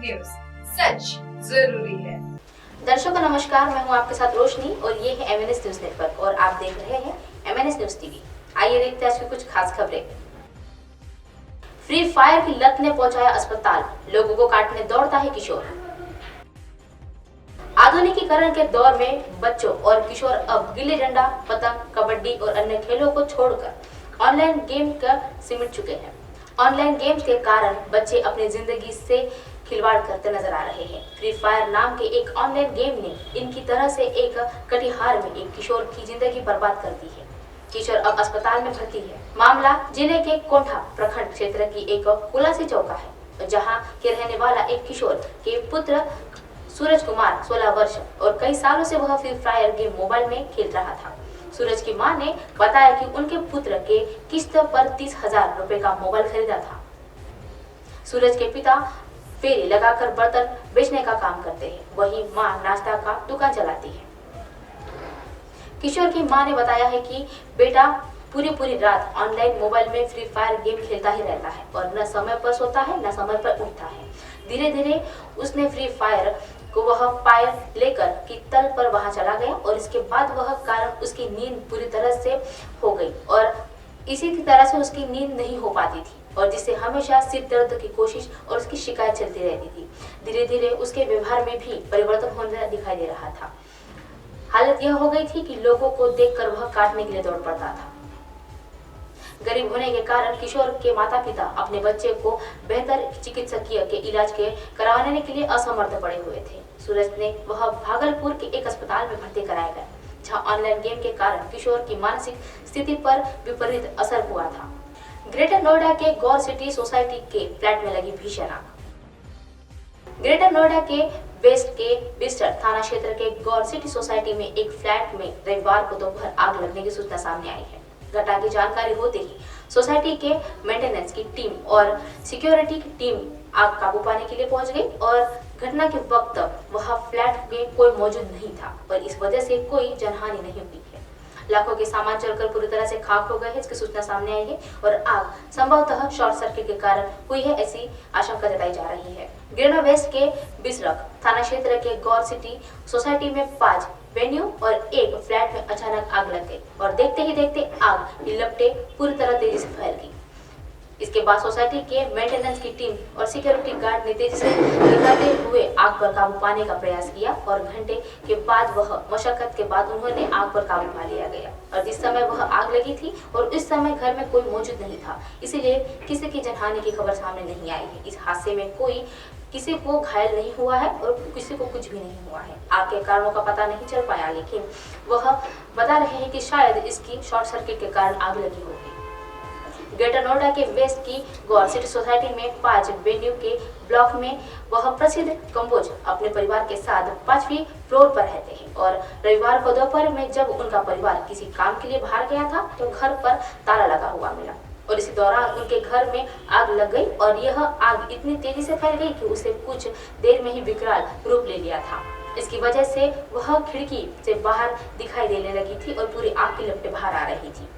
News, सच जरूरी है। दर्शकों नमस्कार, मैं हूं आपके साथ रोशनी और ये है MNS न्यूज नेटवर्क और आप देख रहे हैं MNS न्यूज टीवी। आइए देखते हैं आज की कुछ खास खबरें। फ्री फायर की लत ने पहुंचाया अस्पताल, लोगों को काटने दौड़ता है किशोर। आधुनिकीकरण के दौर में बच्चों और किशोर अब गिल्ली डंडा, पतंग, कबड्डी और अन्य खेलों को छोड़कर ऑनलाइन गेम का सिमट चुके हैं। ऑनलाइन गेम्स के कारण बच्चे अपनी जिंदगी से खिलवाड़ करते नजर आ रहे हैं। फ्री फायर नाम के एक ऑनलाइन गेम ने इनकी तरह से एक कटिहार में एक किशोर की जिंदगी बर्बाद कर दी है। किशोर अब अस्पताल में भर्ती है। मामला जिले के कोंठा प्रखंड क्षेत्र की एक कुलासी चौका है, जहां के रहने वाला एक किशोर के पुत्र सूरज कुमार 16 वर्ष और कई सालों से वह फ्री फायर गेम मोबाइल में खेल रहा था। सूरज की मां ने बताया कि उनके पुत्र के किस्त पर 30,000 रुपए का मोबाइल खरीदा था। सूरज के पिता फेरी लगाकर बर्तन बेचने का काम करते हैं, वही मां नाश्ता का दुकान चलाती है। किशोर की मां ने बताया है कि बेटा पूरी रात ऑनलाइन मोबाइल में फ्री फायर गेम खेलता ही रहता है और न समय पर सोता है न समय पर उठता है। धीरे धीरे उसने फ्री फायर को वह फायर लेकर की तल पर वहां चला गया और इसके बाद वह कारण उसकी नींद पूरी तरह से हो गई और इसी की तरह से उसकी नींद नहीं हो पाती थी और जिससे हमेशा सिर दर्द की कोशिश और उसकी शिकायत चलती रहती थी। धीरे धीरे उसके व्यवहार में भी परिवर्तन होने दिखाई दे रहा था। हालत यह हो गई थी कि लोगों को देखकर वह काटने के लिए दौड़ पड़ता था। गरीब होने के कारण किशोर के माता पिता अपने बच्चे को बेहतर चिकित्सकीय के इलाज के करवाने के लिए असमर्थ पड़े हुए थे। सूरज ने वह भागलपुर के एक अस्पताल में भर्ती कराया गया, जहां ऑनलाइन गेम के कारण किशोर की मानसिक स्थिति पर विपरीत असर हुआ था। ग्रेटर नोएडा के गौर सिटी सोसाइटी के फ्लैट में लगी भीषण आग। ग्रेटर नोएडा के वेस्ट के बिस्टर थाना क्षेत्र के गौर सिटी सोसाइटी में एक फ्लैट में रविवार को दोपहर आग लगने की सूचना सामने आई है। घटना की जानकारी होते ही सोसाइटी के मेंटेनेंस की टीम और सिक्योरिटी की टीम आग काबू पाने के लिए पहुंच गई और घटना के वक्त वह फ्लैट में कोई मौजूद नहीं था और इस वजह से कोई जनहानि नहीं हुई है। लाखों के सामान जलकर पूरी तरह से खाक हो गए हैं, इसकी सूचना सामने आई है और आग संभवतः शॉर्ट सर्किट के कारण हुई है, ऐसी आशंका जताई जा रही है। ग्रेटर वेस्ट के बिसरक थाना क्षेत्र के गौर सिटी सोसाइटी में 5 वेन्यू और एक फ्लैट में अचानक आग लग गई और देखते ही देखते आग की लपटें पूरी तरह तेजी से फैल गई। इसके बाद सोसाइटी के मेंटेनेंस की टीम और सिक्योरिटी गार्ड ने तेजी से निकलते हुए आग पर काबू पाने का प्रयास किया और घंटे के बाद वह मशक्कत के बाद उन्होंने आग पर काबू पा लिया गया और जिस समय वह आग लगी थी और इस समय घर में कोई मौजूद नहीं था, इसीलिए किसी की जनहानि की खबर सामने नहीं आई है। इस हादसे में कोई किसी को घायल नहीं हुआ है और किसी को कुछ भी नहीं हुआ है। आग के कारणों का पता नहीं चल पाया, लेकिन वह बता रहे हैं कि शायद इसकी शॉर्ट सर्किट के कारण आग लगी होगी। ग्रेटर नोएडा के वेस्ट की गौर सिटी सोसाइटी में 5 वेन्यू के ब्लॉक में वह प्रसिद्ध कंबोज अपने परिवार के साथ 5वीं फ्लोर पर रहते हैं और रविवार को दोपहर में जब उनका परिवार किसी काम के लिए बाहर गया था तो घर पर ताला लगा हुआ मिला और इसी दौरान उनके घर में आग लग गई और यह आग इतनी तेजी से फैल गई कि उसे कुछ देर में ही विकराल रूप ले लिया था। इसकी वजह से वह खिड़की से बाहर दिखाई देने लगी थी और पूरी आग की लपटें बाहर आ रही थी।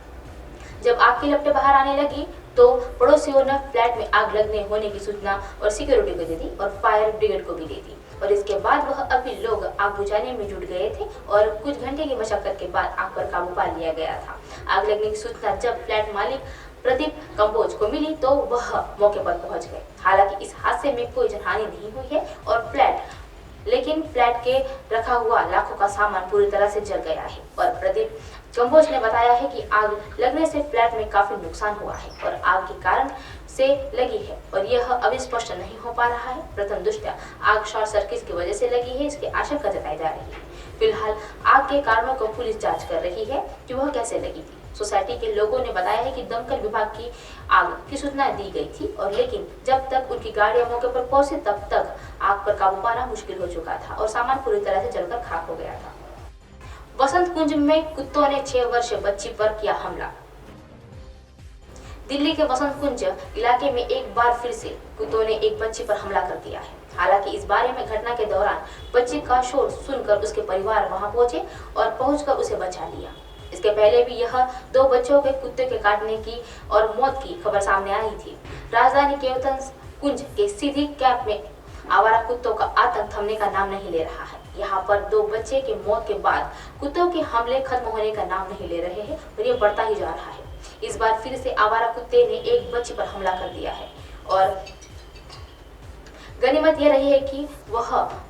जब आग की लपटें बाहर आने लगी तो पड़ोसियों ने फ्लैट में आग लगने होने की सूचना और सिक्योरिटी को दे दी और फायर ब्रिगेड को भी दे दी और इसके बाद वह अभी लोग आग बुझाने में जुट गए थे और कुछ घंटे की मशक्कत के बाद आग पर काबू पा लिया गया था। आग लगने की सूचना जब फ्लैट मालिक प्रदीप कंबोज को मिली तो वह मौके पर पहुंच गए। हालांकि इस हादसे में कोई जनहानि नहीं हुई है और फ्लैट के रखा हुआ लाखों का सामान पूरी तरह से जल गया है और प्रदीप कंबोज ने बताया है कि आग लगने से फ्लैट में काफी नुकसान हुआ है और आग के कारण से लगी है और यह अभी स्पष्ट नहीं हो पा रहा है। प्रथम दृष्टया आग शॉर्ट सर्किट की वजह से लगी है, इसकी आशंका जताई जा रही है। फिलहाल आग के कारणों को पुलिस जांच कर रही है कि वह कैसे लगी थी। सोसाइटी के लोगों ने बताया है कि दमकल विभाग की आग की सूचना दी गई थी और लेकिन जब तक उनकी गाड़ियां मौके पर पहुंची तब तक आग पर काबू पाना मुश्किल हो चुका था और सामान पूरी तरह से जलकर खाक हो गया था। वसंत कुंज में कुत्तों ने 6 वर्षीय बच्ची पर किया हमला। दिल्ली के वसंत कुंज इलाके में एक बार फिर से कुत्तों ने एक बच्ची पर हमला कर दिया है। हालांकि इस बारे में घटना के दौरान बच्ची का शोर सुनकर उसके परिवार वहां पहुंचे और पहुंचकर उसे बचा लिया। इसके पहले भी यह 2 बच्चों के कुत्ते के काटने की और मौत की खबर सामने आई थी। राजधानी केवतन कुंज के सीधी कैंप में आवारा कुत्तों का आतंक थमने का नाम नहीं ले रहा है। यहाँ पर 2 बच्चे की मौत के बाद कुत्तों के हमले खत्म होने का नाम नहीं ले रहे हैं और ये बढ़ता ही जा रहा है। इस बार फिर से आवारा कुत्ते ने एक बच्ची पर हमला कर दिया है और गनीमत यह रही है कि वह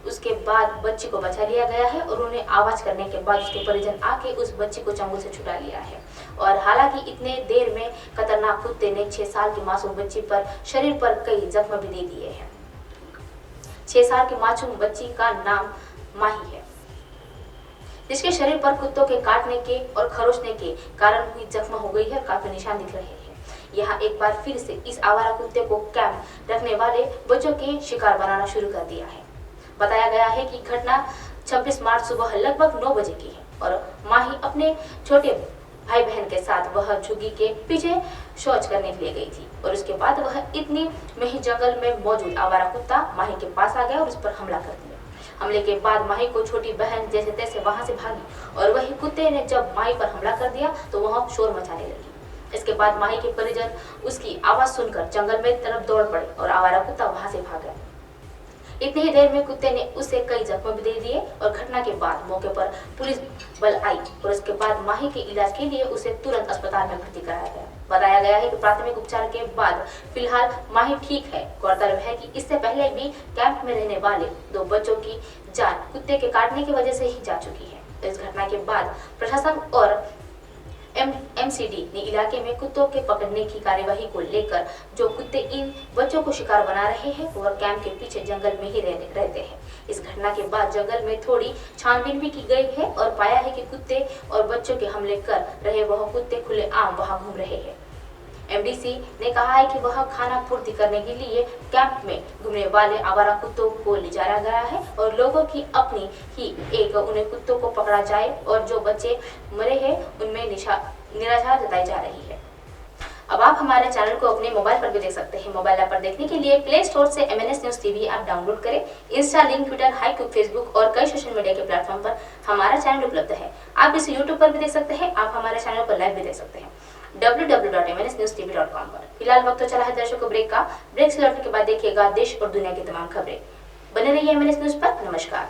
उसके बाद बच्ची को बचा लिया गया है और उन्हें आवाज करने के बाद उसके परिजन आके उस बच्ची को चंगुल से छुड़ा लिया है। और हालांकि इतने देर में खतरनाक कुत्ते ने 6 साल की मासूम बच्ची पर शरीर पर कई जख्म भी दे दिए हैं। 6 साल की मासूम बच्ची का नाम माही है, जिसके शरीर पर कुत्तों के काटने के और खरोचने के कारण हुई जख्म हो गई है। काफी निशान दिख रहे हैं। यहाँ एक बार फिर से इस आवारा कुत्ते को कैंप रखने वाले बच्चों के शिकार बनाना शुरू कर दिया है। बताया गया है कि घटना 26 मार्च सुबह लगभग 9 बजे की है और माही अपने छोटे भाई बहन के साथ वह झुग्गी के पीछे शौच करने के लिए गई थी और उसके बाद वह इतनी में ही जंगल में मौजूद आवारा कुत्ता माही के पास आ गया और उस पर हमला कर दिया। हमले के बाद माही को छोटी बहन जैसे तैसे वहां से भागी और वही कुत्ते ने जब माही पर हमला कर दिया तो वह शोर मचाने लगी। इसके बाद माही के परिजन उसकी आवाज सुनकर जंगल में तरफ दौड़ पड़े और आवारा कुत्ता वहां से भागा। इतनी ही देर में कुत्ते ने उसे कई जख्म भी दे दिए और घटना के बाद मौके पर पुलिस बल आई और उसके बाद माही के इलाज के लिए उसे तुरंत अस्पताल में भर्ती कराया गया। बताया गया है कि प्राथमिक उपचार के बाद फिलहाल माही ठीक है। गौरतलब है कि इससे पहले भी कैंप में रहने वाले 2 बच्चों की जान कुत्ते के काटने की वजह से ही जा चुकी है। इस घटना के बाद प्रशासन और एमसीडी ने इलाके में कुत्तों के पकड़ने की कार्यवाही को लेकर जो कुत्ते इन बच्चों को शिकार बना रहे हैं वह कैंप के पीछे जंगल में ही रहते हैं। इस घटना के बाद जंगल में थोड़ी छानबीन भी की गई है और पाया है कि कुत्ते और बच्चों के हमले कर रहे वह कुत्ते खुलेआम वहां घूम रहे हैं। एमडीसी ने कहा है कि वह खाना पूर्ति करने के लिए कैंप में घूमने वाले आवारा कुत्तों को ले जाया गया है और लोगों की अपनी ही एक उन्हें कुत्तों को पकड़ा जाए और जो बच्चे मरे हैं उनमें निराशा जताई जा रही है। अब आप हमारे चैनल को अपने मोबाइल पर भी देख सकते हैं। मोबाइल ऐप पर देखने के लिए प्ले स्टोर से MNS news TV app download करें। इंस्टा, लिंक, ट्विटर, हाईक्यूब, फेसबुक और कई सोशल मीडिया के प्लेटफॉर्म पर हमारा चैनल उपलब्ध है। आप इसे यूट्यूब पर भी देख सकते हैं। आप हमारे चैनल पर लाइव भी देख सकते हैं www.mnsnewstv.com पर। फिलहाल वक्त तो चला है दर्शकों ब्रेक का। ब्रेक से लौटने के बाद देखिएगा देश और दुनिया की तमाम खबरें। बने रहिए MNS न्यूज पर। नमस्कार।